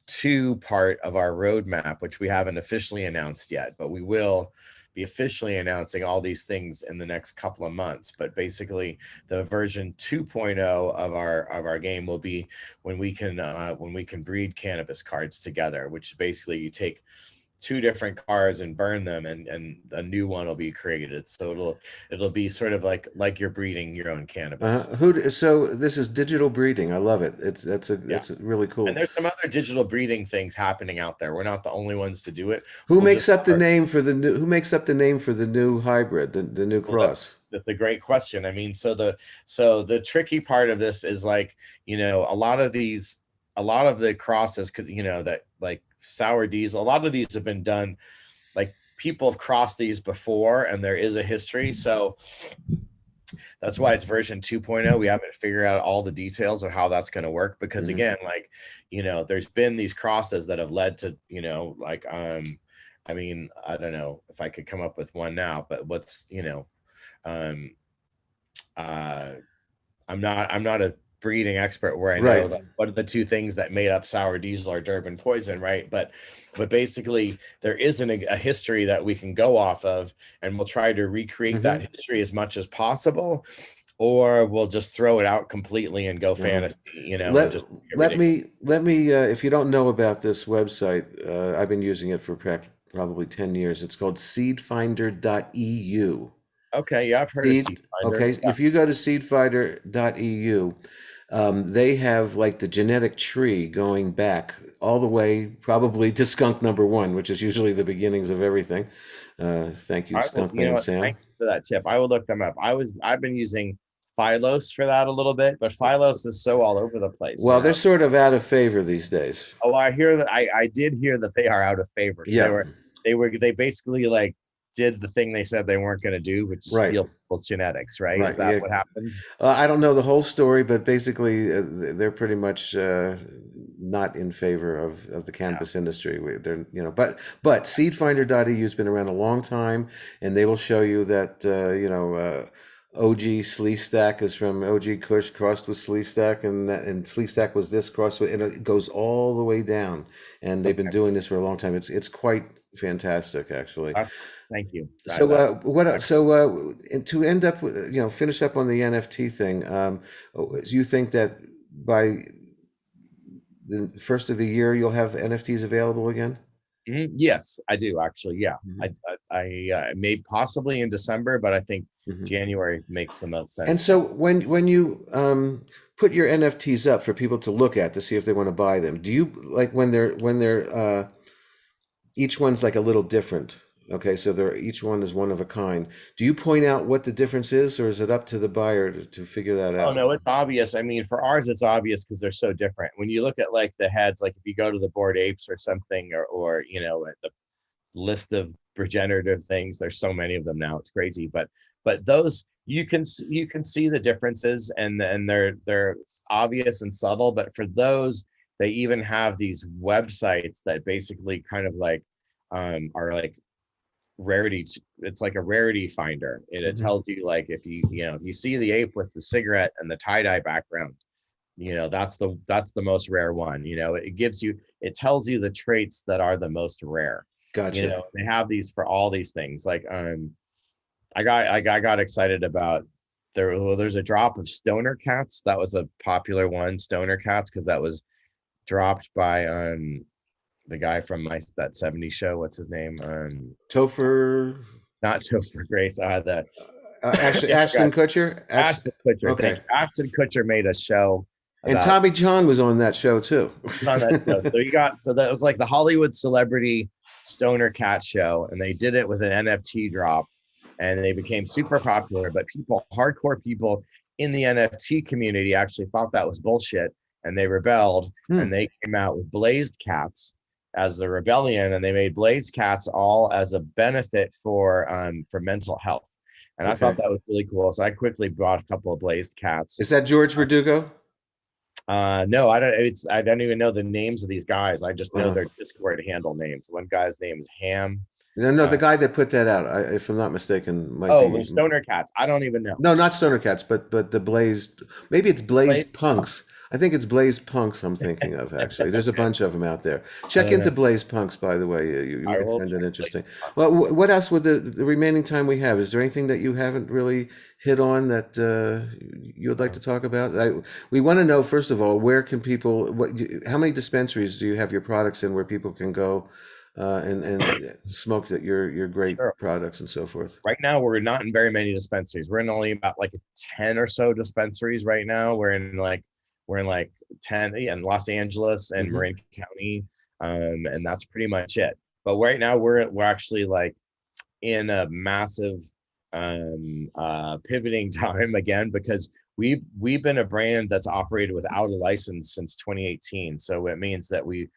2 part of our roadmap, which we haven't officially announced yet, but we will be officially announcing all these things in the next couple of months. But basically the version 2.0 of our game will be when we can breed cannabis cards together, which basically you take 2 different cards and burn them, and a new one will be created. So it'll be sort of like you're breeding your own cannabis. So this is digital breeding. I love it. It's really cool. And there's some other digital breeding things happening out there. We're not the only ones to do it. Who makes up the name for the new hybrid, the new cross? That's a great question. I mean, so the tricky part of this is like, a lot of the crosses, that like sour diesel, a lot of these have been done, like people have crossed these before and there is a history. So that's why it's version 2.0. We haven't figured out all the details of how that's going to work, because again, like, there's been these crosses that have led to, I mean, I don't know if I could come up with one now, but what's, I'm not a breeding expert where I know that what are the 2 things that made up sour diesel or Durban poison, right? But basically there isn't a history that we can go off of, and we'll try to recreate that history as much as possible, or we'll just throw it out completely and go fantasy. Let me if you don't know about this website, I've been using it for probably 10 years. It's called seedfinder.eu. Okay, yeah, I've heard of Seedfinder. Okay, yeah. If you go to seedfinder.eu, they have like the genetic tree going back all the way probably to skunk number 1, which is usually the beginnings of everything. Thank you, Skunk Man Sam. Thanks for that tip. I will look them up. I've been using Phylos for that a little bit, but Phylos is so all over the place. Well, they're sort of out of favor these days. Oh, I hear that. I did hear that they are out of favor. Yeah, they basically like did the thing they said they weren't going to do, which is steal people's genetics, right? Is that what happened? I don't know the whole story, but basically they're pretty much not in favor of the cannabis industry. They're, but seedfinder.eu has been around a long time, and they will show you that, OG Sleestack is from OG Kush crossed with Sleestack, and Sleestack was this crossed with, and it goes all the way down. And they've been doing this for a long time. It's quite fantastic, actually. Thank you. So to end up with, finish up on the NFT thing, do you think that by the first of the year you'll have NFTs available again? Yes, I do actually. Yeah, I may possibly in December, but I think January makes the most sense. And so when you put your NFTs up for people to look at to see if they want to buy them, do you like when they're each one's like a little different? Okay, so each one is one of a kind. Do you point out what the difference is, or is it up to the buyer to figure that Oh out? no, it's obvious. I mean, for ours, it's obvious because they're so different. When you look at like the heads, like if you go to the Bored Apes or something, or at the list of regenerative things, there's so many of them now. It's crazy, but those you can see the differences, and they're obvious and subtle. But for those, they even have these websites that basically kind of like are like rarity. It's like a rarity finder, and it tells you like if if you see the ape with the cigarette and the tie-dye background, that's the most rare one. It tells you the traits that are the most rare. Gotcha. They have these for all these things. Like I got excited about there's a drop of stoner cats. That was a popular one, stoner cats, because that was dropped by the guy from that 70s show. What's his name? Topher, Not Topher Grace. The Ashton Kutcher. Ashton Kutcher. Thank Okay. you. Ashton Kutcher made a show And about Tommy John was on that show too. on that show. So that was like the Hollywood celebrity stoner cat show, and they did it with an NFT drop, and they became super popular. But hardcore people in the NFT community actually thought that was bullshit, and they rebelled, and they came out with blazed cats as the rebellion, and they made blazed cats all as a benefit for mental health. And I thought that was really cool. So I quickly bought a couple of blazed cats. Is that George Verdugo? No, I don't. I don't even know the names of these guys. I just know their Discord handle names. One guy's name is Ham. No, the guy that put that out, if I'm not mistaken, might be. The Stoner Cats. I don't even know. No, not Stoner Cats, but the Blazed. Maybe it's Blazed Punks. I think it's Blazed Punks I'm thinking of, actually. There's a bunch of them out there. Check into Blazed Punks, by the way. You find it interesting. Well, what else with the remaining time we have? Is there anything that you haven't really hit on that you'd like to talk about? We want to know, first of all, where can people, how many dispensaries do you have your products in where people can go and smoke your great products and so forth? Right now, we're not in very many dispensaries. We're in only about like 10 or so dispensaries right now. We're in like 10 in Los Angeles and Marin County, and that's pretty much it. But right now we're actually like in a massive pivoting time again, because we've been a brand that's operated without a license since 2018. So it means that we've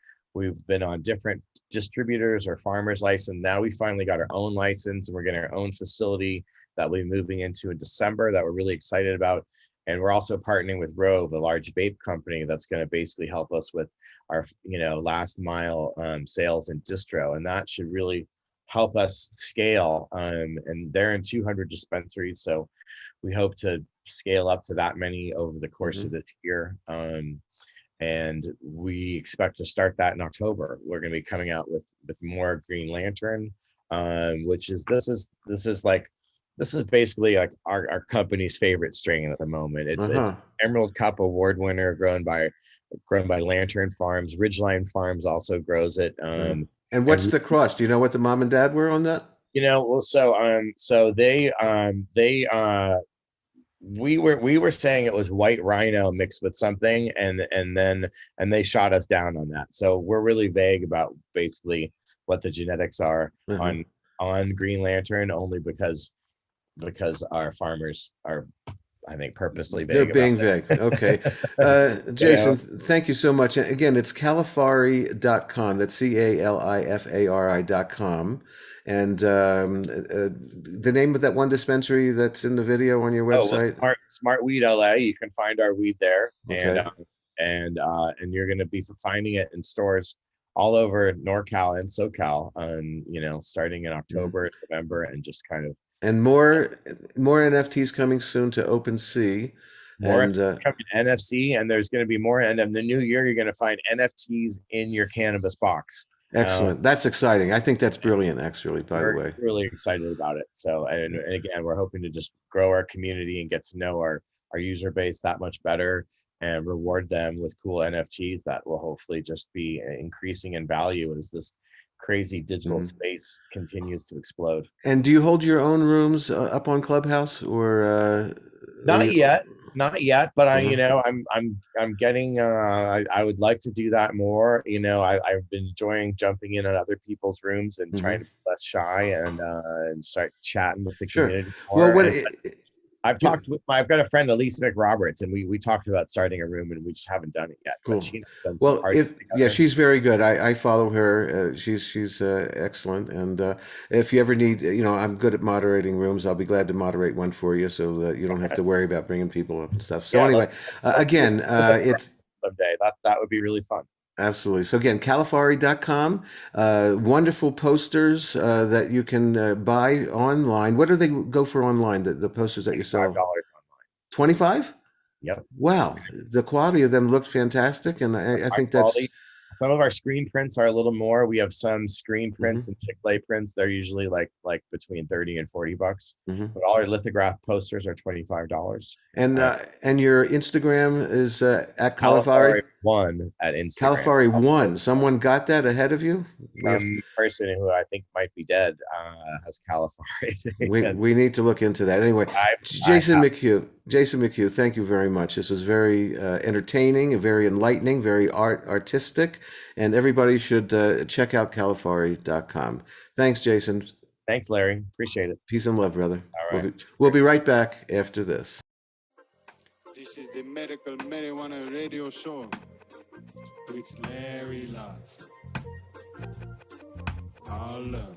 been on different distributors or farmers license. Now we finally got our own license, and we're getting our own facility that we'll be moving into in December that we're really excited about. And we're also partnering with Rove, a large vape company that's going to basically help us with our, last mile sales and distro. And that should really help us scale. And they're in 200 dispensaries. So we hope to scale up to that many over the course of this year. And we expect to start that in October. We're going to be coming out with more Green Lantern, which is this is basically like our company's favorite strain at the moment. It's Emerald Cup Award winner, grown by Lantern Farms. Ridgeline Farms also grows it. And what's the crust? Do you know what the mom and dad were on that? So we were saying it was white rhino mixed with something, and they shot us down on that. So we're really vague about basically what the genetics are on Green Lantern, only because our farmers are, I think, purposely vague. They're being vague. Okay. Jason, thank you so much. Again, it's Califari.com. That's CALIFARI.com. And the name of that one dispensary that's in the video on your website? Smart Weed LA. You can find our weed there. Okay. And you're going to be finding it in stores all over NorCal and SoCal, starting in October, November, and just kind of. And more NFTs coming soon to OpenSea. More coming NFC, and there's going to be more. And in the new year, you're going to find NFTs in your cannabis box. Excellent. That's exciting. I think that's brilliant, actually, by the way. We're really excited about it. So, and again, we're hoping to just grow our community and get to know our user base that much better, and reward them with cool NFTs that will hopefully just be increasing in value as this crazy digital space continues to explode. And do you hold your own rooms up on Clubhouse, or not yet? Not yet, but I, Mhm. I'm getting. I would like to do that more. I've been enjoying jumping in on other people's rooms and trying Mhm. to be less shy and start chatting with the Sure. community Well, more. And I've yeah, talked with I've got a friend, Elise McRoberts, and we talked about starting a room, and we just haven't done it yet. But cool. she and I've done some Well, parties if yeah, together. she's very good. I follow her. She's excellent. And if you ever need, I'm good at moderating rooms. I'll be glad to moderate one for you, so that you don't have to worry about bringing people up and stuff. So Yeah, anyway, let's do again, it it's someday. That would be really fun. absolutely. So again, Califari.com, wonderful posters that you can buy online. What do they go for online? The posters that you $5 sell? online. 25? Yep. Wow, the quality of them looked fantastic, and I High think quality. that's. Some of our screen prints are a little more. We have some screen prints Mhm, and Chick-fil-A prints. They're usually like between 30 and $40. mhm. But all our lithograph posters are $25. And Uh, uh, and your Instagram is at Califari Califari. one at Instagram. Califari one. Someone got that ahead of you. We have Some person who I think might be dead has Califari. we And we need to look into that. Anyway, I Jason have McHugh. Jason McHugh, thank you very much. This was very entertaining, very enlightening, very artistic, and everybody should check out Califari.com. Thanks, Jason. thanks, Larry. Appreciate it. Peace and love, brother. All We'll right. be Cheers. right back after this. This is the Medical Marijuana Radio Show with Larry Love. All love.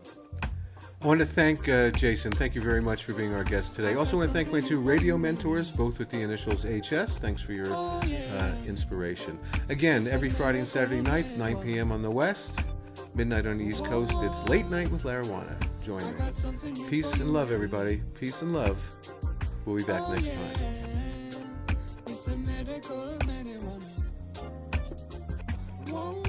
I want to thank Jason. Thank you very much for being our guest today. Also want to thank my two radio mentors, both with the initials HS. Thanks for your inspiration. Again, every Friday and Saturday nights, 9 p.m. on the West, midnight on the East Coast. It's Late Night with Marijuana. Join me. Peace and love, everybody. Peace and love. We'll be back next time. It's a medical marijuana. Whoa.